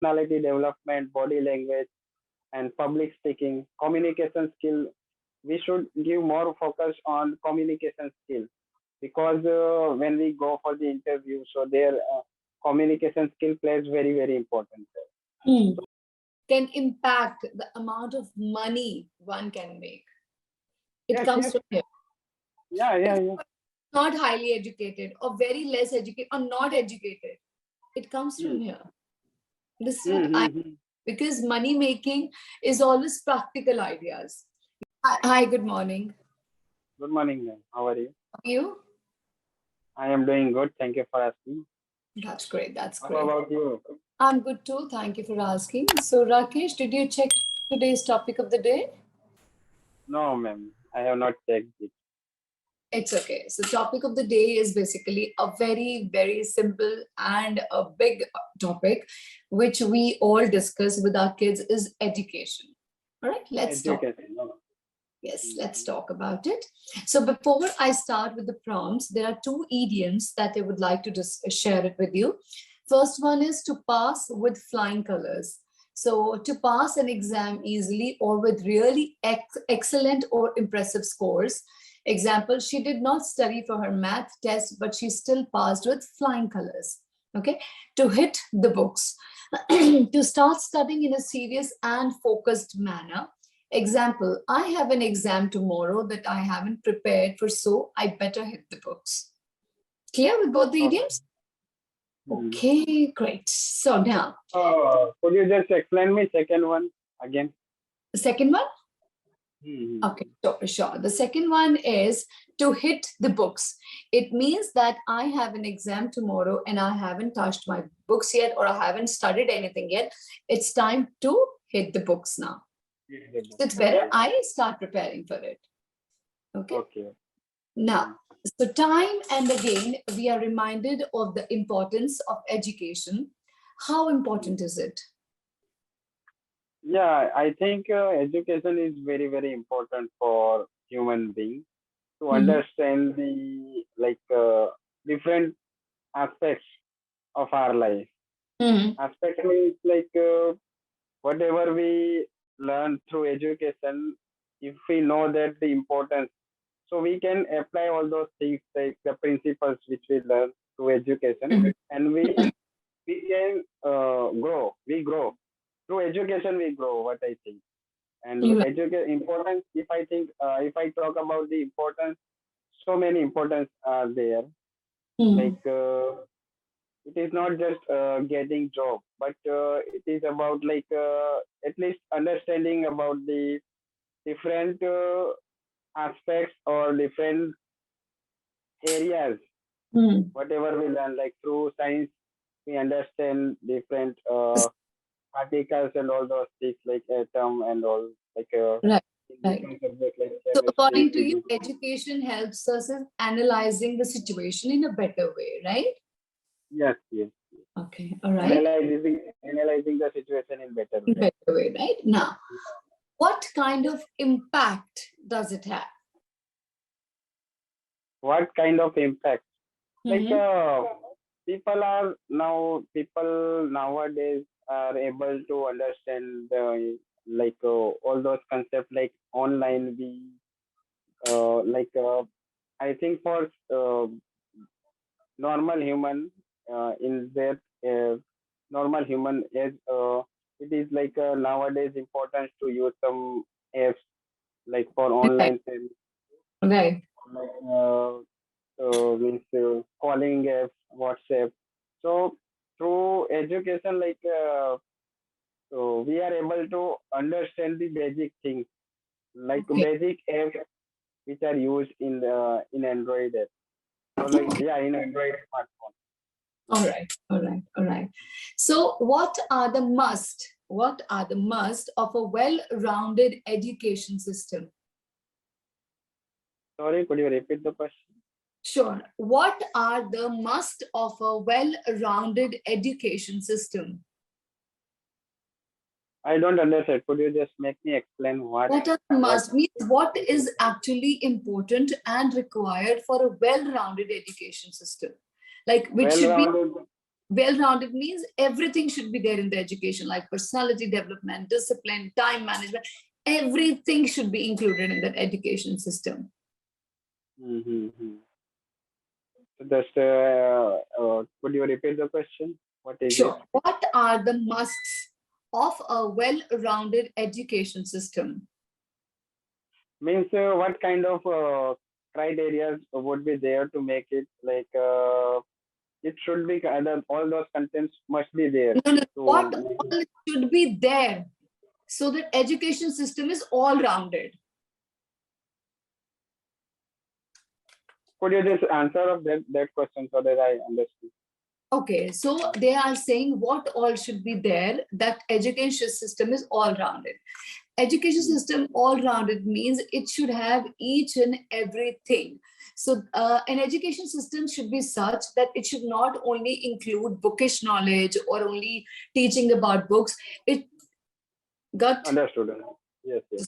personality development, body language, and public speaking, communication skill. We should give more focus on communication skill because when we go for the interview, so their communication skill plays very important Hmm. Can impact the amount of money one can make. It Yes, comes yes, from here. yeah. Not highly educated or very less educated or not educated. It comes from Hmm. here. This is what I, Hmm. because money making is always practical ideas. Hi, good morning. Good morning, ma'am. How are you? You? I am doing good. Thank you for asking. That's great. That's How great. about you? I'm good too. Thank you for asking. So, Rakesh, did you check today's topic of the day? No, ma'am. I have not checked it. It's okay. So, topic of the day is basically a very simple and a big topic, which we all discuss with our kids is education. All right, let's talk. Education. No. Yes, let's Mhm. talk about it. So before I start with the prompts, there are two idioms that I would like to just share it with you. First one is to pass with flying colors. So to pass an exam easily or with really excellent or impressive scores. Example, she did not study for her math test, but she still passed with flying colors. Okay, to hit the books, to start studying in a serious and focused manner. Example, I have an exam tomorrow that I haven't prepared for, so I better hit the books. Clear with both the Okay. idioms? Mhm. Okay, great. So now, Could you just explain me second one again? the second one? Mhm. Okay, sure. The second one is to hit the books. It means that I have an exam tomorrow and I haven't touched my books yet or I haven't studied anything yet. It's time to hit the books now. Hit the book. It's better I start preparing for it. Okay. Okay. Now, so time and again, we are reminded of the importance of education. How important is it? Yeah, I think education is very important for human being to Mhm. understand the different aspects of our life. Mhm. Aspect means whatever we learn through education, if we know that the importance, so we can apply all those things like the principles which we learn through education, Mhm. and we can grow. We grow through education. We grow. What I think, and You're right. education importance. If I think, if I talk about the importance, so many importance are there. Mhm. Like it is not just getting job, but it is about at least understanding about the different aspects or different areas. Mhm. Whatever we learn, like through science, we understand different particles and all those things like atom and all Right, in right. different subjects like So chemistry, according to you, physics. education helps us in analyzing the situation in a better way, right? Yes, yes. Okay, all right. Analyzing the situation in better In way. better way, right? Now, what kind of impact does it have? What kind of impact? Like Mhm. people nowadays are able to understand all those concepts like online. We like I think for normal human in their normal human is it is nowadays important to use some apps like for Right, online things, right. like means calling apps, WhatsApp. So through education, so we are able to understand the basic things like Okay. basic apps which are used in Android app. So like yeah, in Android smartphone. All right, all right, all right. So, what are the must of a well-rounded education system? Sorry, could you repeat the question? Sure. What are the must of a well-rounded education system? I don't understand. Could you just make me explain What are the what must means what is actually important and required for a well-rounded education system? Like which should be well-rounded? Well-rounded means everything should be there in the education, like personality development, discipline, time management. Everything should be included in that education system. Mm-hmm. So just could you repeat the question? What is it? Sure. What are the musts of a well-rounded education system? Means what kind of criteria would be there to make it like it should be kind of all those contents must be there No, no. to What make it. all should be there so that education system is all-rounded? Could you just answer of that question so that I understand? Okay, so they are saying what all should be there, that education system is all-rounded. Education system all-rounded means it should have each and everything. So an education system should be such that it should not only include bookish knowledge or only teaching about books. It got Understood. Yes, yes.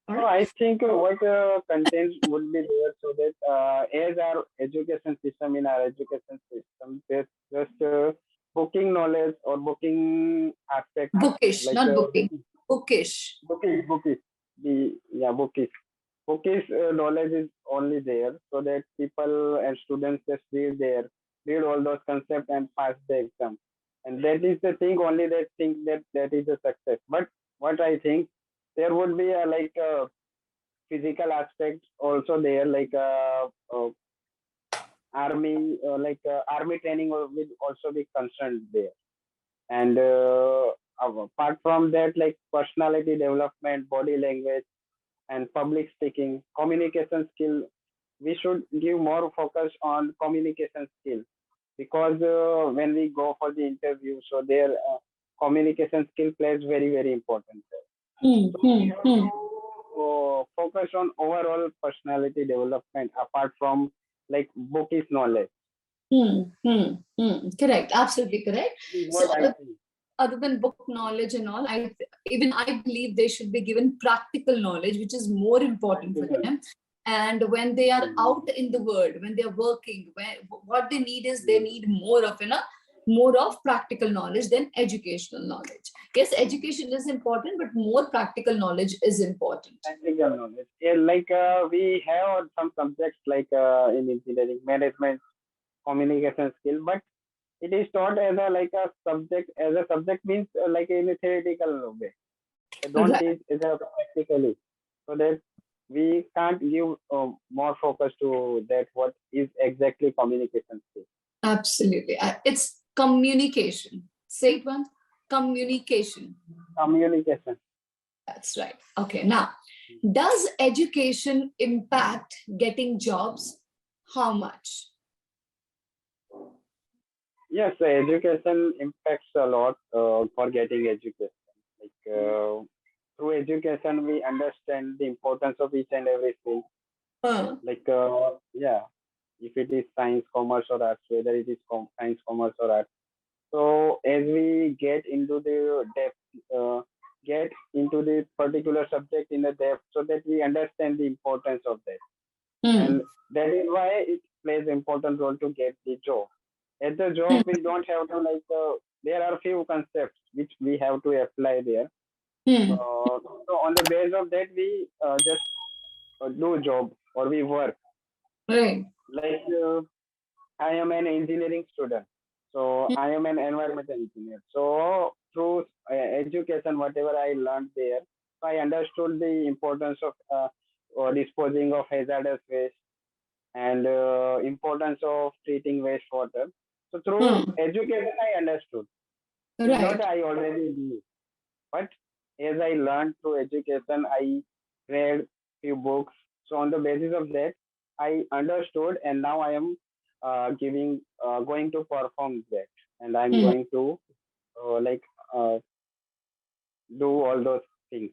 all So right. I think what contents would be there so that as our education system in our education system, there's just booking knowledge or booking aspect Bookish, like not booking. Bookish. bookish, the yeah bookish. Bookish knowledge is only there so that people and students just read all those concepts and pass the exam, and that is the thing only that think that is a success. But what I think there would be a like a physical aspect also there like army army training will also be concerned there, and apart from that like personality development, body language, and public speaking, communication skill, we should give more focus on communication skill because when we go for the interview so their communication skill plays very important role. Hmm, So we hmm, have hmm. to focus on overall personality development apart from like bookish knowledge. Correct, absolutely correct. This is So what I think. other than book knowledge and all, even I believe they should be given practical knowledge, which is more important for Practical. them. And when they are Mm, out in the world, when they are working, what they need is they mm. need more of practical knowledge than educational knowledge. Yes, education is important, but more practical knowledge is important. Practical knowledge. Yeah, like we have some subjects like in engineering, management, communication skill, but it is taught as a like a subject. As a subject means like in a theoretical way. They don't Right. teach it practically, so that we can't give more focus to that. What is exactly communication skill? Absolutely. It's communication. Say it once. Communication. Communication. That's right. Okay. Now, does education impact getting jobs? How much? Yes, education impacts a lot for getting education. Like through education, we understand the importance of each and everything. Uh, Like yeah, if it is science, commerce, or arts, whether it is science, commerce, or arts. So as we get into the depth, get into the particular subject in the depth, so that we understand the importance of that, hmm, and that is why it plays important role to get the job. At the hmm, job, we don't have to like. There are few concepts which we have to apply there. hmm. So on the base of that, we just do job or we work. Right. Like I am an engineering student, so Hmm, I am an environmental engineer. So through education, whatever I learned there, so I understood the importance of disposing of hazardous waste and importance of treating wastewater. So through hmm. education, I understood. It's not Right. I already knew, but as I learned through education, I read few books. So on the basis of that, I understood, and now I am going to perform that, and I'm Hmm. going to like uh, do all those things.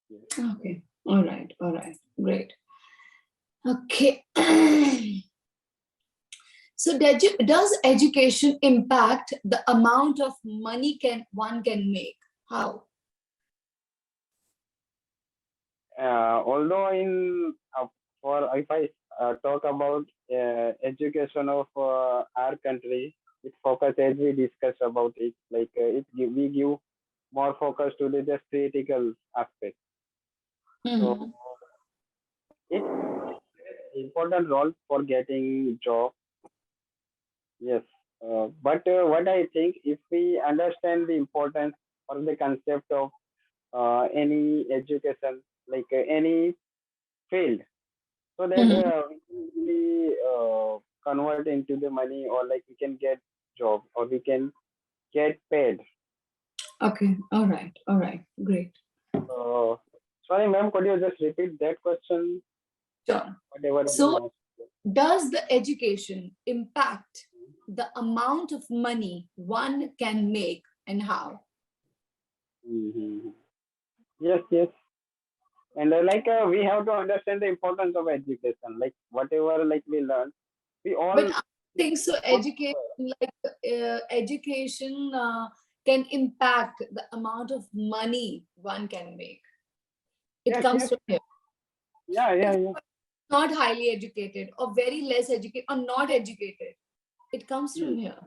Yes. Okay. All right. All right. Great. Okay. So does education impact the amount of money can one can make? How? Although in for if I talk about education of our country, it focus as we discussed about it. We give more focus to the just critical aspect. So Mhm. it important role for getting job. Yes, but what I think, if we understand the importance or the concept of any education, any field, so that Mhm. we can really convert into the money, or like we can get job, or we can get paid. Okay. All right. All right. Great. uh, Sorry ma'am, could you just repeat that question, Sure. whatever So, you does the education impact the amount of money one can make and how? asked? Yes, yes. And we have to understand the importance of education, like whatever like we learn, we But all I think so. put, Education can impact the amount of money one can make. It yes, comes yes, from here. yeah, yeah, If yeah. not highly educated or very less educated or not educated, it comes from Hmm. here.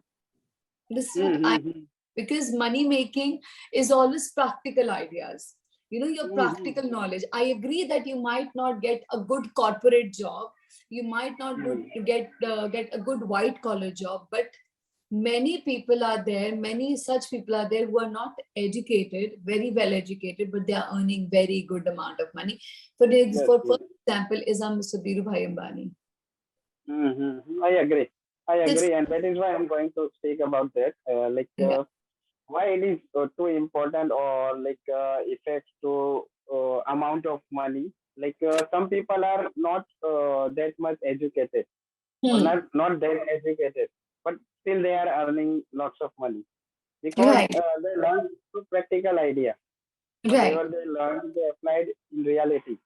This is what Hmm, I, hmm, hmm. because money making is always practical ideas. You know, your Hmm, hmm, practical knowledge. I agree that you might not get a good corporate job, you might not hmm. get a good white collar job, but many people are there, many such people are there who are not educated, very well educated, but they are earning very good amount of money. Yes, For yes. example, is Mr. Dhirubhai Ambani. Hmm, hmm, hmm. I agree. I This, agree, and that is why I'm going to speak about that. yeah. Why it is too important, or affects to amount of money. Some people are not that much educated, or Hmm. not that educated, but still they are earning lots of money, because Right, they learn through practical idea. right. Whatever they learned, they applied in reality.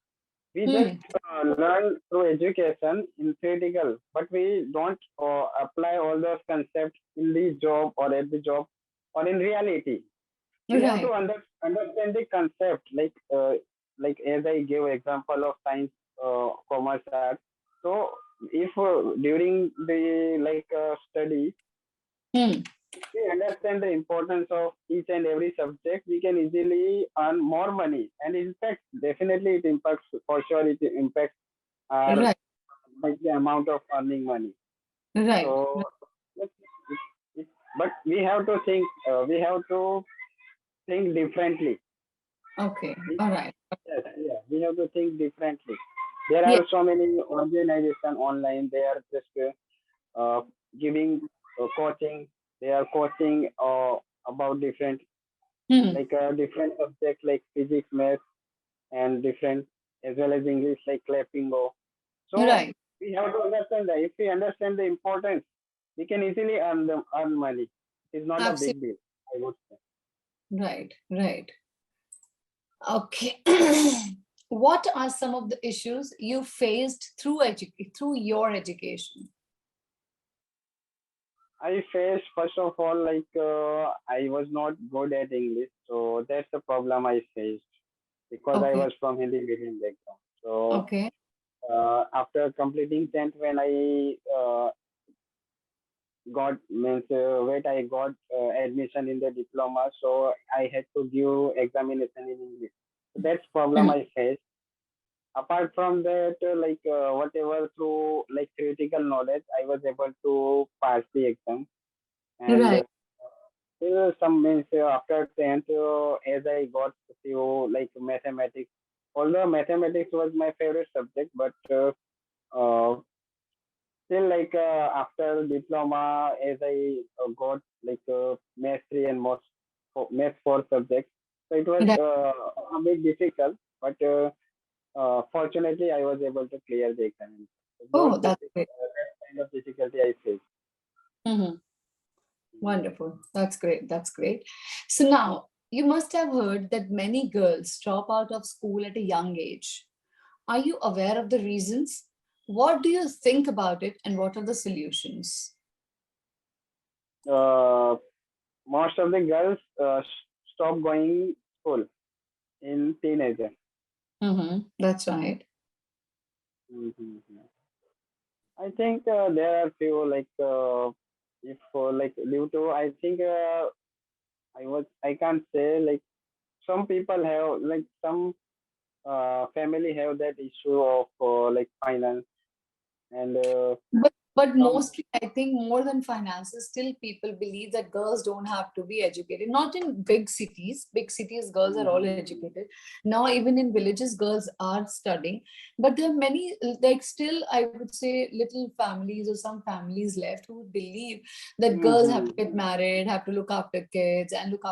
We just Hmm. learn through education in theoretical, but we don't apply all those concepts in the job, or at the job, or in reality. We have to Right. understand the concept, as I gave example of science, commerce, art. So if during the study, Hmm. if we understand the importance of each and every subject, we can easily earn more money. And in fact, definitely it impacts, for sure it impacts our Right, the amount of earning money. right. So, it, it, but we have to think differently. Okay. We, All right. yes, yeah, we have to think differently. There Yeah. are so many organizations online. They are just giving coaching. They are coaching about Hmm. different subjects like physics, math, and different, as well as English, like Clapingo. So Right. we have to understand that if we understand the importance, we can easily earn money. It's not a Absolutely. big deal, I would say. Right. Right. Okay. What are some of the issues you faced through your education? I faced, first of all, I was not good at English, so that's the problem I faced, because I Okay. was from Hindi medium background. So Okay. after completing 10th, when I I got admission in the diploma, so I had to give examination in English. So that's problem Hmm. I faced. Apart from that, whatever through theoretical knowledge, I was able to pass the exam. And Right. still some means after 10th, as I got few mathematics. Although mathematics was my favorite subject, but uh, still after diploma, as I got math 3 and math 4 subjects, so it was Right. a bit difficult, but fortunately I was able to clear the exam. Oh, Those that's great. that kind of difficulty I faced. Mhm. Wonderful. That's great. That's great. So now you must have heard that many girls drop out of school at a young age. Are you aware of the reasons? What do you think about it and what are the solutions? Uh, Most of the girls stop going school in teenager. That's right. Mhm. I think there are few, if like due to I think I can't say like some people have like some family have that issue of like finance and But some. mostly, I think more than finances, still people believe that girls don't have to be educated. Not in big cities. Big cities, girls are all Mhm. educated. Now, even in villages, girls are studying. But there are many, like still, I would say, little families or some families left who believe that girls have to Mhm. get married, have to look after kids, and look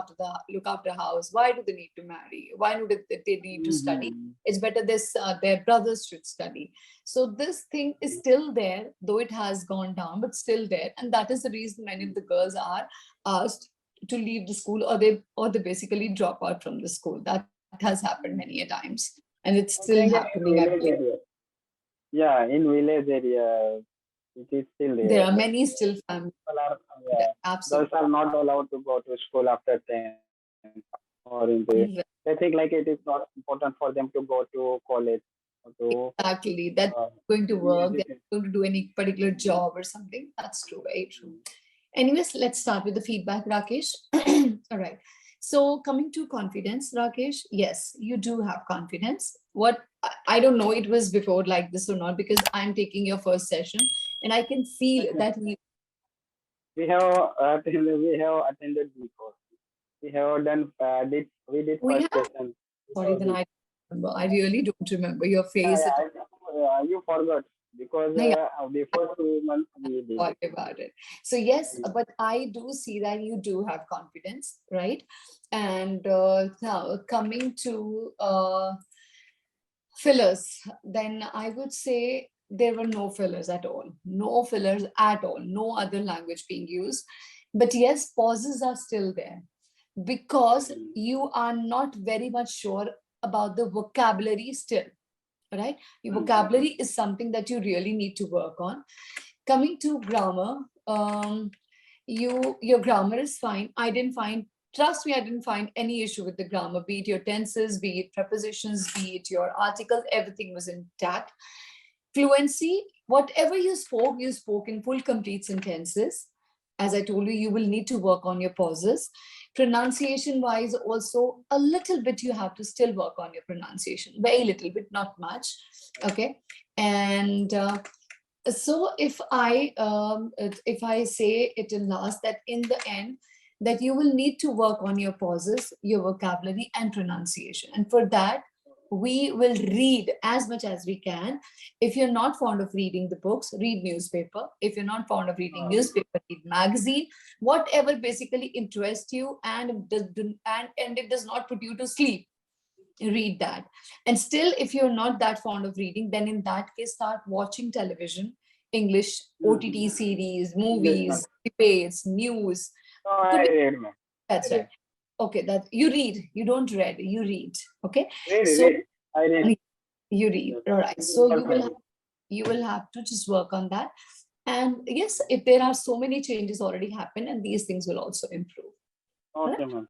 after house. Why do they need to marry? Why do they need to study? Mhm. It's better this their brothers should study. So this thing is still there, though it has gone down, but still there. And that is the reason many of the girls are asked to leave the school, or they basically drop out from the school. That has happened many a times. And it's I still think happening, I in believe. village area. Yeah, in village area, it is still There there. are Like many still families. people are, yeah, girls Absolutely. are not allowed to go to school after 10 or in the. They think like it is not important for them to go to college or to Exactly. That uh, going to any work, they're education. going to do any particular job or something. That's true, very true. Anyways, let's start with the feedback, Rakesh. All right. So coming to confidence, Rakesh, yes, you do have confidence. What I don't know, it was before like this or not, because I'm taking your first session and I can feel Okay. that you, We have attended before. We have done we did we first have. session Sorry, before then this. I don't remember. I really don't remember your Yeah, face yeah. at I think you forgot because all. before 2 months we did Sorry it. about it. So yes, but I do see that you do have confidence, right? And now coming to fillers, then I would say there were no fillers at all. No fillers at all. No other language being used. But yes, pauses are still there because Mm. you are not very much sure about the vocabulary still, right? Your Mm. vocabulary is something that you really need to work on. Coming to grammar, your grammar is fine. I didn't find, trust me, I didn't find any issue with the grammar, be it your tenses, be it prepositions, be it your articles, everything was intact. Fluency, whatever you spoke in full complete sentences. As I told you, you will need to work on your pauses. Pronunciation wise, also a little bit you have to still work on your pronunciation, very little bit, not much. Okay. And so if I say it in last, that in the end, that you will need to work on your pauses, your vocabulary and pronunciation, and for that we will read as much as we can. If you're not fond of reading the books, read newspaper. If you're not fond of reading newspaper, read magazine. Whatever basically interests you, and it does not put you to sleep, read that. And still, if you're not that fond of reading, then in that case, start watching television, English OTT Mm. series, English one. movies, debates, news. No, I Could be, read, man. I that's right. read. Okay, that you read, you don't read, you read. Okay, Read, so read. I read. you read. Yes. All right, It is so not read. you will have to just work on that. And yes, if there are so many changes already happen, and these things will also improve. All right. Okay, man.